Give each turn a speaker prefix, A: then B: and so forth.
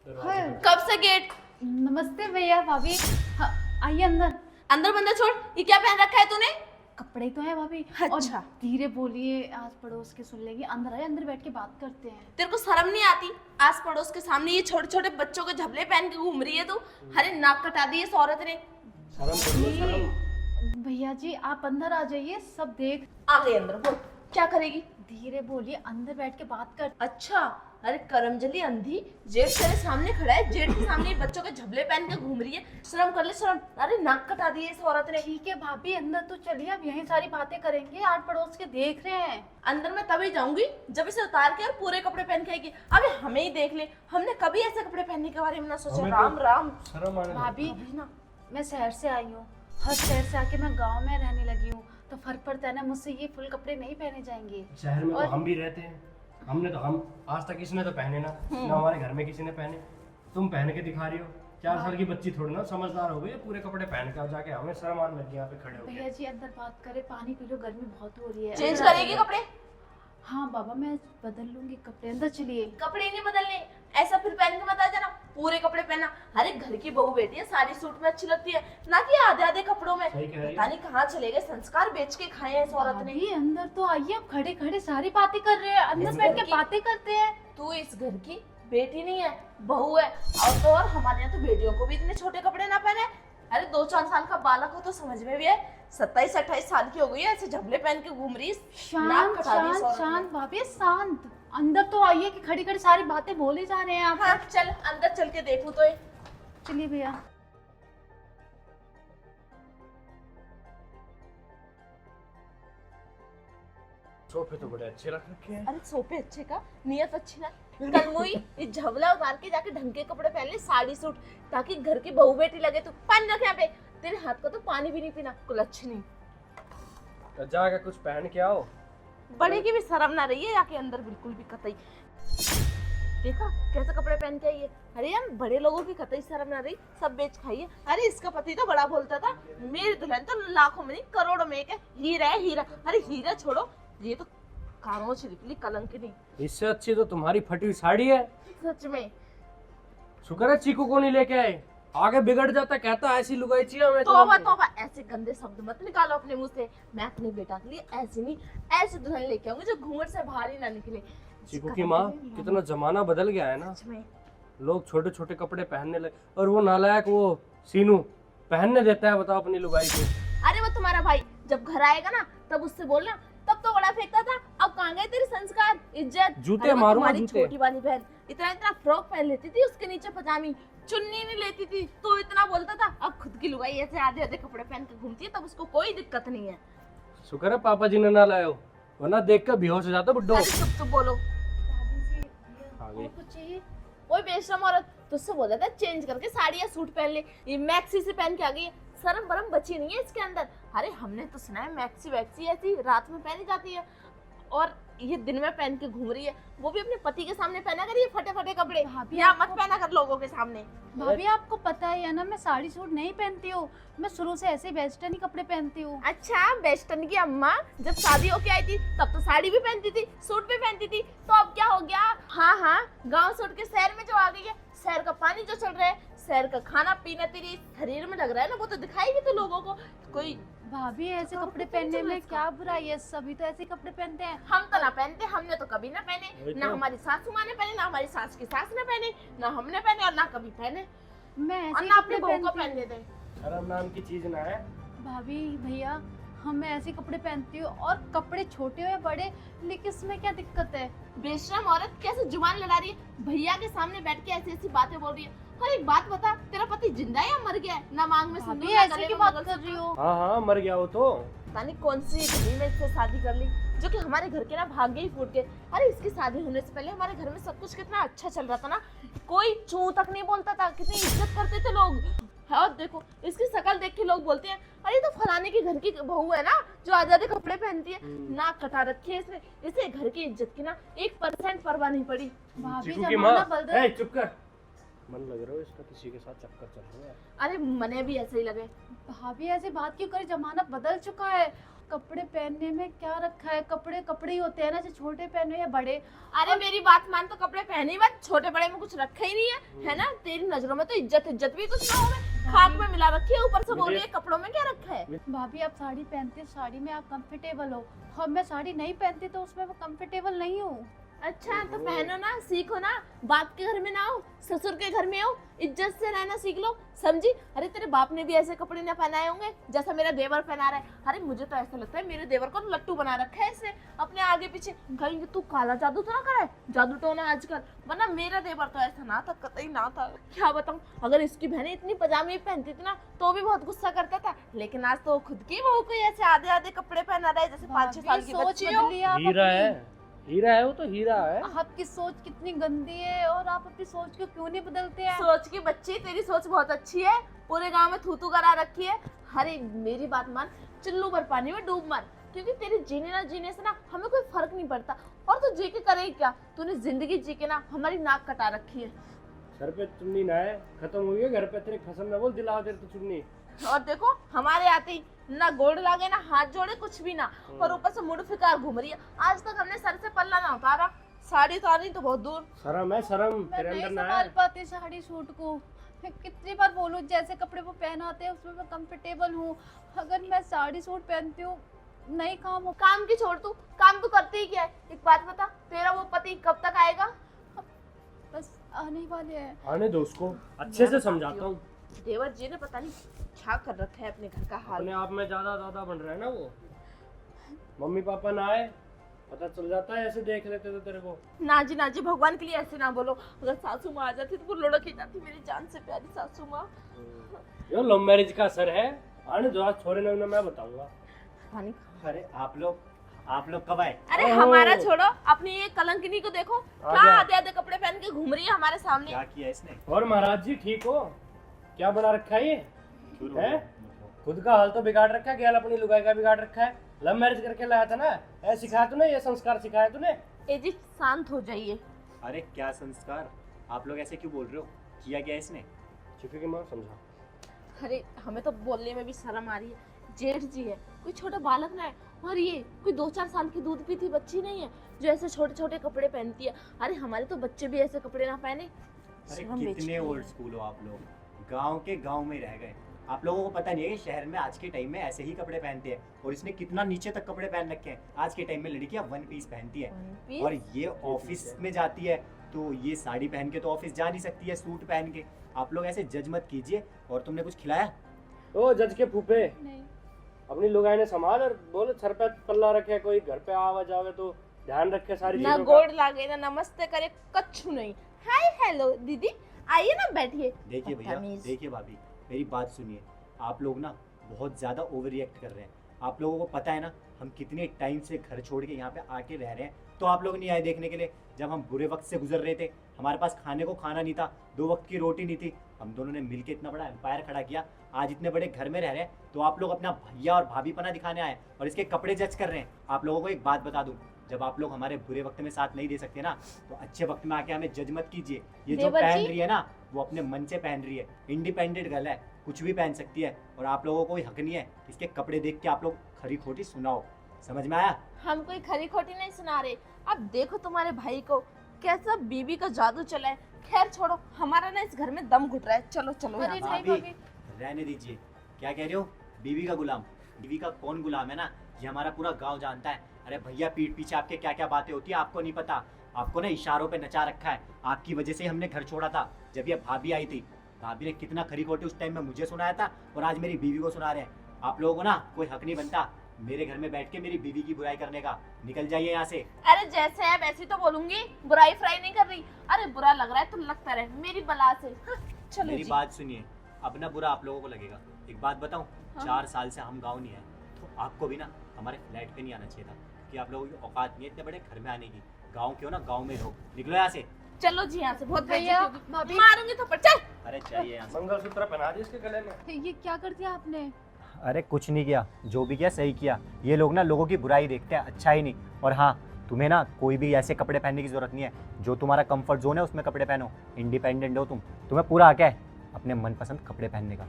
A: हाँ,
B: कब से गेट?
A: नमस्ते भैया भाभी। हाँ, आइए अंदर।
B: अंदर बंदर छोड़, ये क्या पहन रखा है तूने?
A: कपड़े तो है भाभी।
B: अच्छा।
A: और धीरे बोलिए, आज पड़ोस के सुन लेंगे। अंदर आइए, अंदर बैठ के बात करते हैं।
B: तेरे को शर्म नहीं आती? आस पड़ोस के सामने ये छोटे छोटे बच्चों के झबले पहन के घूम रही है तू। अरे नाक कटा दी इस औरत ने।
C: शर्म करो शर्म।
A: भैया जी आप अंदर आ जाइए, सब देख।
B: आ गई अंदर, बोल क्या करेगी?
A: धीरे बोलिए, अंदर बैठ के बात कर।
B: अच्छा, अरे करमजली अंधी, जेठ तेरे सामने खड़ा है, जेठ के सामने ये बच्चों के झबले पहन के घूम रही है। शर्म कर ले शर्म। अरे नाक कटा दी है इस औरत ने।
A: ठीक है भाभी, अंदर तो चलिए, अब यही सारी बातें करेंगे। आठ पड़ोस के देख रहे हैं।
B: अंदर मैं तभी जाऊंगी जब इसे उतार के और पूरे कपड़े पहन के आएगी। अबे हमें ही देख ले, हमने कभी ऐसे कपड़े पहनने के बारे में ना सोचा।
C: हमें तो
B: राम राम।
C: शर्म आने लगी।
A: भाभी
B: अभी ना
A: मैं शहर से आई हूँ, हर शहर से आके मैं गांव में रहने लगी हूँ, तो फर्क पड़ता है ना। मुझसे ये फुल कपड़े नहीं पहने जाएंगे।
C: शहर में तो
A: और-
C: हम भी रहते हैं। हम आज तक किसी ने तो पहने ना हमारे घर में किसी ने पहने। तुम पहन के दिखा रही हो। 4 साल की बच्ची थोड़ी ना समझदार हो गई है, पूरे कपड़े पहन के। अब जाके हमें शर्म आने लगी यहाँ पे खड़े हो
A: भैया जी अंदर बात करें, पानी पी लो, गर्मी बहुत हो रही है।
B: चेंज
A: अंदर
B: करेगी
A: आइए।
B: कपड़े?
A: हाँ बाबा, मैं बदल लूंगी कपड़े। अंदर चलिए।
B: कपड़े नहीं बदलने, ऐसा फिर पहन के मत आ जाना। पूरे कपड़े पहनना। हर एक घर की बहू बेटी है, साड़ी सूट में अच्छी लगती है, ना कि आधे आधे कपड़ों में।
C: सही कह रही है।
B: पता नहीं कहाँ चले गए, संस्कार बेच के खाए हैं इस औरत ने।
A: भाभी अंदर तो आइए, अब खड़े खड़े सारी बातें कर रहे हैं। अंदर
B: इस
A: बैठ
B: घर
A: के
B: की-
A: बातें करते हैं।
B: तू इस घर की बेटी नहीं है, बहू है। और तो और हमारे यहाँ तो बेटियों को भी इतने छोटे कपड़े ना पहने। अरे 2-4 साल का बालक हो तो समझ में भी है, 27-28 साल की हो गई है, ऐसे झबले पहन के घूम रही है। नाक
A: शांत
B: कटा दी इस
A: शांत
B: औरत ने।
A: शांत भाभी, शांत। अंदर तो आइए कि खड़ी खड़ी सारी बातें बोले जा रहे हैं आप।
B: हाँ चल अंदर चल के देखूं तो ये।
A: चलिए भैया।
C: सोफे तो बड़े अच्छे रख रखे हैं।
B: अरे सोफे अच्छे का, नियत अच्छी ना। कल मुई ये झबला उतार के जाके ढंग के कपड़े पहन ले, साड़ी सूट, ताकि घर की बहू बेटी लगे। तू पानी रख यहाँ पे। तेरे हाथ का तो पानी भी नहीं पीना, कुल अच्छी नहीं।
C: तो जाके कुछ पहन के आओ।
B: बड़े की भी शर्म ना रही है, जाके अंदर बिल्कुल भी कतई। देखा कैसे कपड़े पहन के आई है। अरे यार बड़े लोगों की कतई शर्म ना रही, सब बेच खाई है। अरे इसका पति तो बड़ा बोलता था, मेरी दुल्हन तो लाखों में नहीं करोड़ों में एक है, हीरा है हीरा। अरे हीरा छोड़ो, ये तो कारों से निकली कलंकिनी।
C: इससे अच्छी तो तुम्हारी फटी हुई साड़ी है।
B: सच में।
C: शुक्र है चीकू को नहीं लेके आए, आगे बिगड़ जाता। कहता ऐसी लुगाई चाहिए हमें।
B: तौबा तौबा, ऐसे गंदे शब्द मत निकालो अपने मुंह से। मैं अपने बेटा के लिए ऐसी नहीं, ऐसे दुल्हन लेके आऊंगी जो घूंघट से बाहर ही ना निकले।
C: चीकू की माँ, कितना जमाना बदल गया है ना।
B: सच में।
C: लोग छोटे छोटे कपड़े पहनने लगे, और वो नालायक वो सीनू पहनने देता है, बताओ अपनी लुगाई को।
B: अरे वो तुम्हारा भाई जब घर आएगा ना तब उससे बोलना, तब तो बड़ा फेंकता था, अब कहाँ गए तेरे संस्कार, इज्जत?
C: जूते
B: अरे वो
C: मारूंगा,
B: तुम्हारी
C: जूते।
B: छोटी वाली बहन इतना इतना फ्रॉक पहन लेती थी, उसके नीचे पजामी, चुन्नी नहीं लेती थी, तो इतना बोलता था। अब खुद की लुगाई ऐसे आधे आधे कपड़े पहन के घूमती है, तब उसको कोई दिक्कत नहीं है।
C: शुक्र है पापा जी ने ना लाए हो, वरना देख कर बेहोश हो जाता बुड्ढो।
B: अरे चुप चुप बोलो।
A: दादी जी
C: आ गई।
A: और कुछ चाहिए?
B: कोई बेशरम औरत, तुझसे बोला था चेंज करके साड़ी या सूट पहन ले, ये मैक्सी से पहन के आ गई है। शर्म बरम बची नहीं है इसके अंदर। अरे हमने तो सुना है मैक्सी वैक्सी ऐसी रात में पहनी जाती है, और ये दिन में पहन के घूम रही है, वो भी अपने पति के सामने पहना कर। ये फटे फटे कपड़े
A: भाभी,
B: यहाँ मत
A: आपको-
B: पहना कर लोगों के सामने।
A: भाभी आपको पता ही है ना, मैं साड़ी सूट नहीं पहनती हूँ। मैं शुरू से ऐसे वेस्टर्न ही कपड़े पहनती हूँ।
B: अच्छा, वेस्टर्न की अम्मा जब शादी होके आई थी तब तो साड़ी भी पहनती थी, सूट भी पहनती थी, तो अब क्या हो गया? हाँ हाँ, गांव छोड़ के शहर में जो आ गई है, शहर का पानी जो चल रहा है, शहर का खाना पीना तेरी शरीर में लग रहा है ना, वो तो दिखाई भी तो लोगों को। कोई
A: भाभी ऐसे
B: तो
A: कपड़े
B: आपको
A: पहनने
B: क्यों
A: में
B: इसका?
A: क्या बुराई है? सभी तो ऐसे कपड़े पहनते हैं।
B: हम तो ना पहनते, हमने तो कभी ना पहने,
C: वही
B: ना
C: तो।
B: हमारी सासू माँ ने पहने, ना हमारी सास की सास ने पहने, ना हमने पहने और ना कभी पहने,
A: मैं
B: और
A: ऐसे
B: ना
A: कपड़े
B: अपने बहू को
A: पहनती
B: पहनने
A: हूँ।
B: दे।
C: शर्म नाम की चीज ना है।
A: भाभी भैया, हम मैं ऐसे कपड़े पहनती हूँ, और कपड़े छोटे हो या बड़े, लेकिन इसमें क्या दिक्कत है?
B: बेशरम औरत कैसे जुबान लड़ा रही है, भैया के सामने बैठ के ऐसी ऐसी बातें बोल रही है। और एक बात बता, तेरा पति जिंदा है या मर गया है? ना मांग में
A: भाभी
B: सिंदूर, ना
A: ऐसे
B: गले
A: की
B: में
A: बात कर
B: मंगलसूत्र।
A: रही हो?
C: हाँ हाँ, मर गया वो तो।
B: पता नहीं कौन सी घड़ी में इससे शादी कर ली, जो कि हमारे घर के ना भाग्य ही फूट गए। अरे इसकी शादी होने से पहले हमारे घर में सब कुछ कितना अच्छा चल रहा था ना, कोई चू तक नहीं बोलता था, कितनी इज्जत करते थे लोग। है, और देखो इसकी शक्ल देख के लोग बोलते हैं, अरे तो फलाने की घर की बहू है ना जो आजादी कपड़े पहनती है। नाक कटा रखी है इसने, इसे घर की इज्जत की ना 1% परवाह नहीं पड़ी।
A: भाभी
C: चीकू की माँ,
A: जमाना बदल।
C: ए, चुप कर। मन लग रहा है इसका किसी के साथ चक्कर चल रहा है।
B: अरे मने भी ऐसे ही लगे।
A: भाभी ऐसी बात क्यों करे? जमाना बदल चुका है। कपड़े पहनने में क्या रखा है? कपड़े कपड़े ही होते हैं ना, जो छोटे पहनो या बड़े।
B: अरे मेरी बात मान, तो कपड़े पहने ही मत, छोटे बड़े में कुछ रखा ही नहीं है ना? तेरी नजरों में तो इज्जत भी कुछ ना हो, खाक में मिला रखी है, ऊपर से बोल रही है कपड़ों में क्या रखा है।
A: भाभी आप साड़ी पहनते हो, साड़ी में आप कंफर्टेबल हो, और मैं साड़ी नहीं पहनती तो उसमें मैं कंफर्टेबल नहीं हूँ।
B: अच्छा तो पहनो ना, सीखो ना, बाप के घर में ना हो, ससुर के घर में हो, इज्जत से रहना सीख लो, समझी? अरे तेरे बाप ने भी ऐसे कपड़े ना पहनाए होंगे जैसा मेरा देवर पहना रहा है। अरे मुझे तो ऐसा लगता है मेरे देवर को लट्टू बना रखा है इसने अपने आगे पीछे। कहीं तू काला जादू तो ना कराए, जादू टोना आजकल, वरना मेरा देवर तो ऐसा ना था, कतई ना था। क्या बताऊं, अगर इसकी बहनें इतनी पजामे पहनती थी ना तो भी बहुत गुस्सा करता था, लेकिन आज तो खुद की बहू को ऐसे आधे आधे कपड़े पहना रहा है जैसे 5-6 साल की
A: सोच
B: बच्ची हो।
A: बदली आप
C: हीरा
A: अपनी।
C: है, हीरा है वो तो, हीरा है।
A: आपकी सोच कितनी गंदी है, और आप अपनी सोच को क्यों नहीं बदलते हैं?
B: सोच की बच्ची, तेरी सोच बहुत अच्छी है, पूरे गांव में थूथू करा रखी है। अरे मेरी बात मान, चुल्लू भर पानी में डूब मर, क्योंकि तेरे जीने ना जीने से ना हमें कोई फर्क नहीं पड़ता। और तू जी के करे क्या, तूने जिंदगी जी के ना हमारी नाक कटा रखी है।
C: सर पे चुन्नी ना है, खत्म हो गया घर पे तेरे खसम ना बोल, दिलाओ तेरे तो चुन्नी।
B: और देखो हमारे आते ही ना गोड़ लागे ना हाथ जोड़े, कुछ भी ना, और ऊपर से मुड़ फिकार घूम रही है। आज तक हमने सर से पल्ला ना उतारा, साड़ी उतारनी तो बहुत दूर।
C: शर्म है, शर्म
A: मैं
C: तेरे
A: नहीं
C: अंदर ना
A: संभाल
C: है।
A: पाती साड़ी सूट को। मैं कितनी बार बोलूं, जैसे कपड़े वो पहनाते हैं उसमें मैं कंफर्टेबल हूँ। अगर मैं साड़ी सूट पहनती हूँ नहीं काम हो।
B: काम की छोड़, तू काम तो करती ही क्या है? एक बात बता, तेरा वो पति कब तक आएगा?
A: बस आने वाले हैं।
C: आने दो उसको, अच्छे से समझाता हूँ।
B: देवर जी ने पता नहीं क्या कर रखा है अपने घर का हाल।
C: अपने आप में ज्यादा बन रहा है ना वो। मम्मी पापा ना आए पता चल जाता है, ऐसे देख लेते तो तेरे को।
B: ना जी भगवान के लिए ऐसे ना बोलो। अगर सासू माँ आ जाती तो वो लुढ़क ही जाती, मेरी जान से प्यारी सासू माँ।
C: यो लव मैरिज का असर है। आने दो, आज छोरे ना मैं बताऊंगा।
B: पानी।
D: अरे आप लोग कब आए?
B: अरे
C: ओह।
B: हमारा छोड़ो, अपनी ये कलंकिनी को देखो, क्या
C: आजा।
B: आधे आधे कपड़े पहन के घूम रही है हमारे सामने।
D: क्या किया इसने?
C: और महाराज जी ठीक हो? क्या बना रखा है ये?
D: शुरू
C: है?
D: हो।
C: खुद का हाल तो बिगाड़ रखा है, गैल अपनी लुगाई का बिगाड़ रखा है। लव मैरिज करके लाया था ना, ऐसे सिखाया तूने, ये संस्कार सिखाया तूने।
B: ए जी शांत हो जाइए।
D: अरे क्या संस्कार, आप लोग ऐसे क्यों बोल रहे हो? किया क्या इसने?
C: चुपी की माँ समझा।
B: अरे हमें तो बोलने में भी शर्म आ रही है। जेठ जी है, कोई छोटा बालक ना है, और ये कोई 2-4 साल की दूध पीती बच्ची नहीं है जो ऐसे छोटे छोटे कपड़े पहनती है। अरे हमारे तो बच्चे भी ऐसे कपड़े ना पहने।
D: अरे
B: शर्म
D: कितने
B: बेचती
D: ओल्ड
B: है।
D: स्कूल हो आप लोग, गांव के गांव में रह गए। आप लोगों को पता नहीं है कि शहर में आज के टाइम में ऐसे ही कपड़े पहनते हैं, और इसने कितना नीचे तक कपड़े पहन रखे हैं। आज के टाइम में लड़कियां 1 पीस पहनती है,
B: One piece?
D: और ये ऑफिस में जाती है तो ये साड़ी पहन के तो ऑफिस जा नहीं सकती है, सूट पहन के। आप लोग ऐसे जज मत कीजिए। और तुमने कुछ खिलाया?
C: ओ जज के फूफे,
A: नहीं
C: अपनी लुगाई ने संभाल और बोले सर पे पल्ला रखे, कोई घर पे आवा जावे तो ध्यान रखे सारी
B: ना
C: चीजों का।
B: गोड़ लागे ना नमस्ते करे, कच्छू नहीं। हाय हेलो दीदी, आइए ना बैठिए।
D: देखिए भैया,
B: बदतमीज।
D: देखिए भाभी, मेरी बात सुनिए। आप लोग ना बहुत ज़्यादा ओवर रिएक्ट कर रहे हैं। आप लोगों को पता है ना हम कितने टाइम से घर छोड़ के यहाँ पे आके रह रहे हैं, तो आप लोग नहीं आए देखने के लिए। जब हम बुरे वक्त से गुजर रहे थे, हमारे पास खाने को खाना नहीं था, 2 वक्त की रोटी नहीं थी, हम दोनों ने मिलके इतना बड़ा एम्पायर खड़ा किया। आज इतने बड़े घर में रह रहे हैं तो आप लोग अपना भैया और भाभी पना दिखाने आए और इसके कपड़े जज कर रहे हैं। आप लोगों को एक बात बता दूं, जब आप लोग हमारे बुरे वक्त में साथ नहीं दे सकते ना, तो अच्छे वक्त में आके हमें जज मत कीजिए। ये जो
B: देवर
D: पहन
B: जी।
D: रही है ना, वो अपने मन से पहन रही है। इंडिपेंडेंट गर्ल है, कुछ भी पहन सकती है, और आप लोगों को कोई हक नहीं है इसके कपड़े देख के आप लोग खरी खोटी सुनाओ। समझ में आया?
B: हम कोई खरी खोटी नहीं सुना रहे। अब देखो तुम्हारे भाई को कैसा बीबी का जादू चला है। खैर छोड़ो, हमारा ना इस घर में दम घुट रहा है। चलो चलो
A: अरे
B: यहाँ से।
A: नहीं
D: भाभी,
A: भाभी,
D: रहने दीजिए। क्या कह रहे हो? बीवी का गुलाम? बीवी का कौन गुलाम है ना, ये हमारा पूरा गांव जानता है। अरे भैया, पीठ पीछे आपके क्या क्या बातें होती है आपको नहीं पता। आपको ना इशारों पे नचा रखा है। आपकी वजह से हमने घर छोड़ा था। जब ये भाभी आई थी, भाभी ने कितना खरी खोटी उस टाइम में मुझे सुनाया था, और आज मेरी बीवी को सुना रहे हैं। आप लोगों को ना कोई हक नहीं बनता मेरे घर में बैठ के मेरी बीवी की बुराई करने का। निकल जाइए यहाँ से।
B: अरे जैसे है वैसे तो बोलूंगी, बुराई फ्राई नहीं कर रही। अरे बुरा लग रहा है तो लगता रहे, मेरी बला से। हाँ, चलो
D: मेरी
B: जी।
D: बात सुनिए, अब ना बुरा आप लोगों को लगेगा। एक बात बताऊं, 4 साल से हम गांव नहीं आए, तो आपको भी ना हमारे फ्लैट पे नहीं आना चाहिए था, कि आप लोगों की औकात नहीं है इतने बड़े घर में आने की। गांव क्यों ना गांव में रहो। निकलो यहाँ से।
B: चलो जी यहाँ से, बहुत
A: भैया,
B: बेइज्जती होगी।
A: भाभी।
B: मारूंगी थप्पड़, चल।
D: अरे चाहिए यहाँ से।
C: मंगलसूत्र पहना दिया इसके गले में।
A: ये क्या कर दिया आपने?
D: अरे कुछ नहीं किया, जो भी किया सही किया। ये लोग ना लोगों की बुराई देखते हैं, अच्छा ही नहीं। और हाँ, तुम्हें ना कोई भी ऐसे कपड़े पहनने की जरूरत नहीं है। जो तुम्हारा कंफर्ट जोन है उसमें कपड़े पहनो। इंडिपेंडेंट हो तुम, तुम्हें पूरा हक है अपने मनपसंद कपड़े पहनने का।